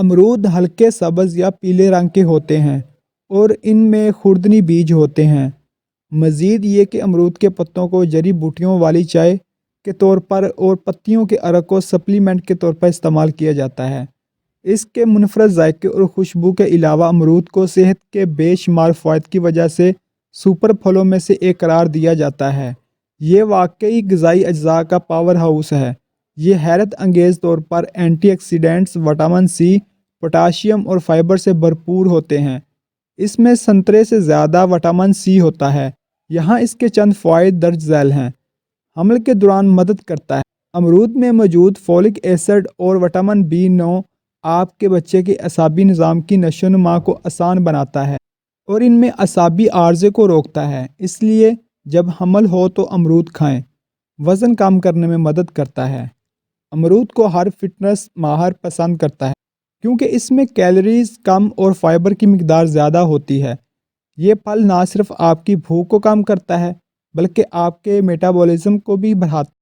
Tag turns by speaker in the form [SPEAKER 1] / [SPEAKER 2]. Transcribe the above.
[SPEAKER 1] امرود ہلکے سبز یا پیلے رنگ کے ہوتے ہیں اور ان میں خوردنی بیج ہوتے ہیں۔ مزید یہ کہ امرود کے پتوں کو جڑی بوٹیوں والی چائے کے طور پر اور پتیوں کے عرق کو سپلیمنٹ کے طور پر استعمال کیا جاتا ہے۔ اس کے منفرد ذائقے اور خوشبو کے علاوہ امرود کو صحت کے بے شمار فوائد کی وجہ سے سپر پھلوں میں سے ایک قرار دیا جاتا ہے۔ یہ واقعی غذائی اجزاء کا پاور ہاؤس ہے۔ یہ حیرت انگیز طور پر antioxidants, vitamin C, potassium اور فائبر سے بھرپور ہوتے ہیں۔ اس میں سنترے سے زیادہ وٹامن سی ہوتا ہے۔ یہاں اس کے چند فوائد درج ذیل ہیں۔ حمل کے دوران مدد کرتا ہے۔ امرود میں موجود فولک ایسڈ اور وٹامن B9 آپ کے بچے کے اعصابی نظام کی نشو و نما کو آسان بناتا ہے اور ان میں اعصابی عارضے کو روکتا ہے۔ اس لیے جب حمل ہو تو امرود کھائیں۔ وزن کم کرنے میں مدد کرتا ہے۔ امرود کو ہر فٹنس ماہر پسند کرتا ہے کیونکہ اس میں کیلوریز کم اور فائبر کی مقدار زیادہ ہوتی ہے۔ یہ پھل نہ صرف آپ کی بھوک کو کم کرتا ہے بلکہ آپ کے میٹابولزم کو بھی بڑھاتا ہے۔